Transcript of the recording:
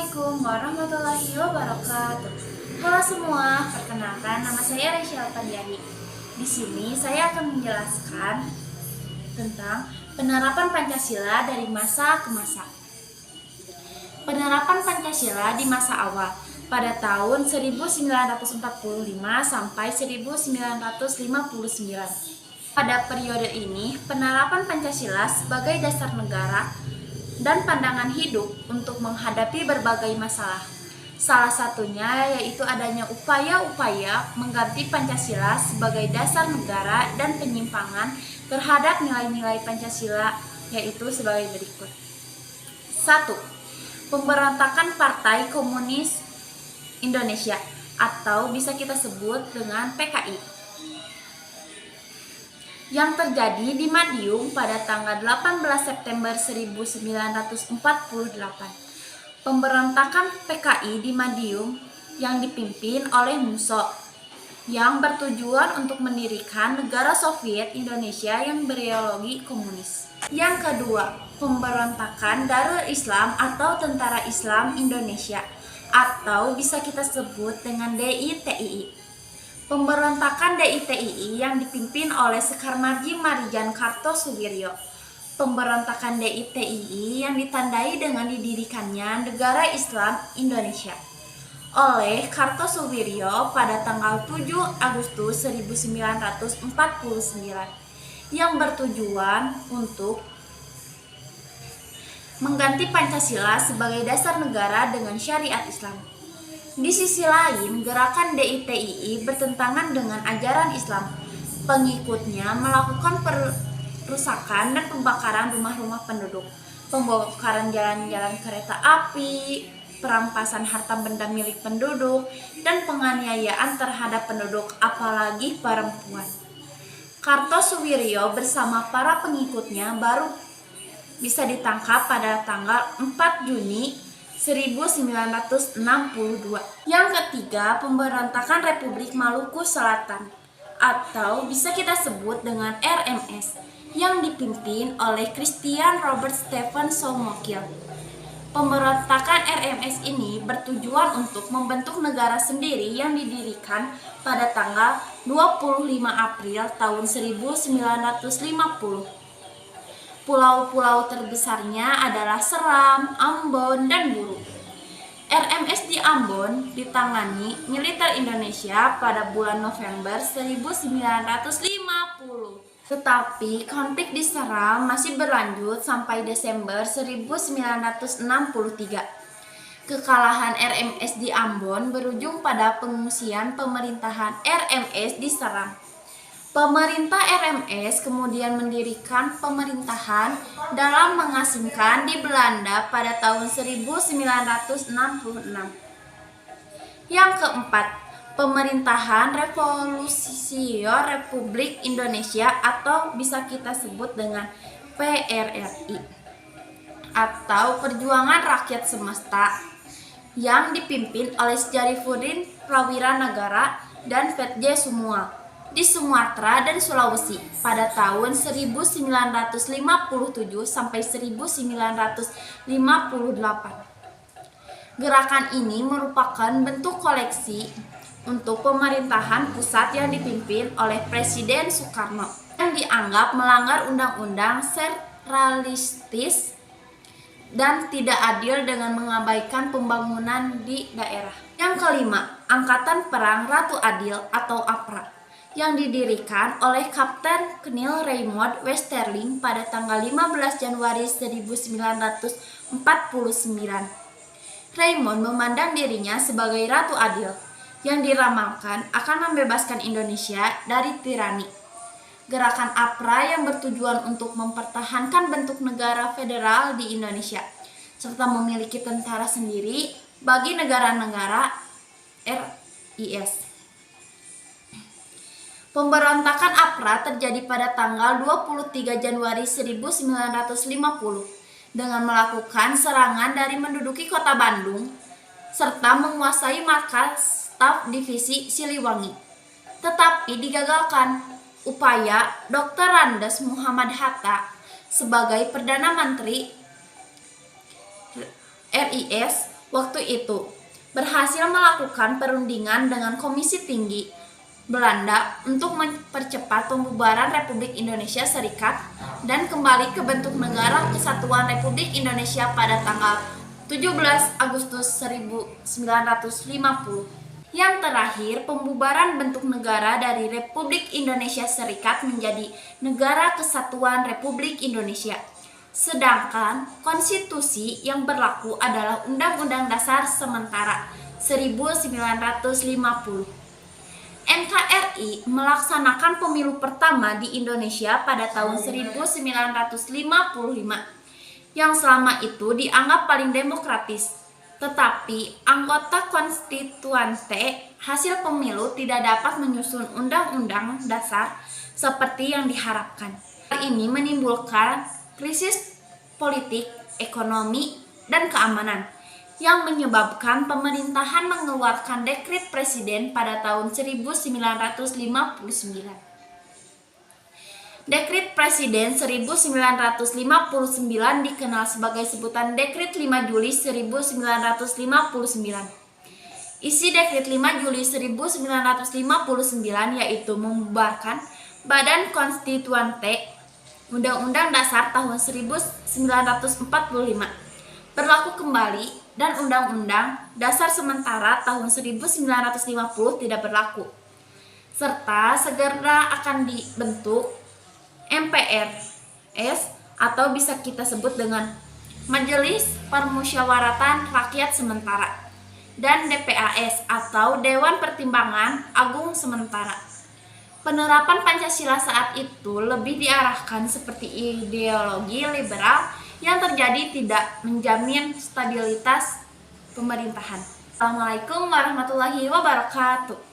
Assalamualaikum warahmatullahi wabarakatuh. Halo semua, perkenalkan nama saya Rachel Padiani. Di sini saya akan menjelaskan tentang penerapan Pancasila dari masa ke masa. Penerapan Pancasila di masa awal pada tahun 1945 sampai 1959. Pada periode ini, penerapan Pancasila sebagai dasar negara dan pandangan hidup untuk menghadapi berbagai masalah. Salah satunya yaitu adanya upaya-upaya mengganti Pancasila sebagai dasar negara dan penyimpangan terhadap nilai-nilai Pancasila, yaitu sebagai berikut. 1. Pemberontakan Partai Komunis Indonesia atau bisa kita sebut dengan PKI yang terjadi di Madiun pada tanggal 18 September 1948. Pemberontakan PKI di Madiun yang dipimpin oleh Musso yang bertujuan untuk mendirikan negara Soviet Indonesia yang berideologi komunis. Yang kedua, pemberontakan Darul Islam atau Tentara Islam Indonesia atau bisa kita sebut dengan DITII. Pemberontakan DITII yang dipimpin oleh Sekar Marji Marijan Kartosuwiryo. Pemberontakan DITII yang ditandai dengan didirikannya Negara Islam Indonesia oleh Kartosuwiryo pada tanggal 7 Agustus 1949 yang bertujuan untuk mengganti Pancasila sebagai dasar negara dengan syariat Islam. Di sisi lain, gerakan DITII bertentangan dengan ajaran Islam. Pengikutnya melakukan perusakan dan pembakaran rumah-rumah penduduk, pembongkaran jalan-jalan kereta api, perampasan harta benda milik penduduk, dan penganiayaan terhadap penduduk, apalagi perempuan. Kartosuwiryo bersama para pengikutnya baru bisa ditangkap pada tanggal 4 Juni 1962. Yang ketiga, pemberontakan Republik Maluku Selatan atau bisa kita sebut dengan RMS yang dipimpin oleh Christian Robert Stephen Soumokil. Pemberontakan RMS ini bertujuan untuk membentuk negara sendiri yang didirikan pada tanggal 25 April tahun 1950. Pulau-pulau terbesarnya adalah Seram, Ambon, dan Buru. RMS di Ambon ditangani militer Indonesia pada bulan November 1950. Tetapi konflik di Seram masih berlanjut sampai Desember 1963. Kekalahan RMS di Ambon berujung pada pengungsian pemerintahan RMS di Seram. Pemerintah RMS kemudian mendirikan pemerintahan dalam mengasingkan di Belanda pada tahun 1966. Yang keempat, pemerintahan Revolusioner Republik Indonesia atau bisa kita sebut dengan PRRI atau Perjuangan Rakyat Semesta yang dipimpin oleh Syarifuddin Prawira Negara dan Fetje Sumua di Sumatera dan Sulawesi pada tahun 1957 sampai 1958. Gerakan ini merupakan bentuk koleksi untuk pemerintahan pusat yang dipimpin oleh Presiden Soekarno yang dianggap melanggar undang-undang sentralistis dan tidak adil dengan mengabaikan pembangunan di daerah. Yang kelima, Angkatan Perang Ratu Adil atau APRA yang didirikan oleh Kapten Knil Raymond Westerling pada tanggal 15 Januari 1949. Raymond memandang dirinya sebagai Ratu Adil yang diramalkan akan membebaskan Indonesia dari tirani. Gerakan APRA yang bertujuan untuk mempertahankan bentuk negara federal di Indonesia serta memiliki tentara sendiri bagi negara-negara RIS. Pemberontakan APRA terjadi pada tanggal 23 Januari 1950 dengan melakukan serangan dari menduduki kota Bandung serta menguasai markas staf divisi Siliwangi. Tetapi digagalkan upaya Dr. Andes Muhammad Hatta sebagai Perdana Menteri RIS waktu itu berhasil melakukan perundingan dengan Komisi Tinggi Belanda untuk mempercepat pembubaran Republik Indonesia Serikat dan kembali ke bentuk Negara Kesatuan Republik Indonesia pada tanggal 17 Agustus 1950. Yang terakhir, pembubaran bentuk negara dari Republik Indonesia Serikat menjadi Negara Kesatuan Republik Indonesia. Sedangkan konstitusi yang berlaku adalah Undang-Undang Dasar Sementara 1950. NKRI melaksanakan pemilu pertama di Indonesia pada tahun 1955 yang selama itu dianggap paling demokratis. Tetapi anggota konstituante hasil pemilu tidak dapat menyusun undang-undang dasar seperti yang diharapkan. Hal ini menimbulkan krisis politik, ekonomi, dan keamanan yang menyebabkan pemerintahan mengeluarkan dekret presiden pada tahun 1959. Dekret Presiden 1959 dikenal sebagai sebutan Dekret 5 Juli 1959. Isi Dekret 5 Juli 1959 yaitu membubarkan Badan Konstituante Undang-Undang Dasar tahun 1945, berlaku kembali, dan Undang-Undang Dasar Sementara tahun 1950 tidak berlaku, serta segera akan dibentuk MPRS atau bisa kita sebut dengan Majelis Permusyawaratan Rakyat Sementara, dan DPAS atau Dewan Pertimbangan Agung Sementara. Penerapan Pancasila saat itu lebih diarahkan seperti ideologi liberal yang terjadi tidak menjamin stabilitas pemerintahan. Assalamualaikum warahmatullahi wabarakatuh.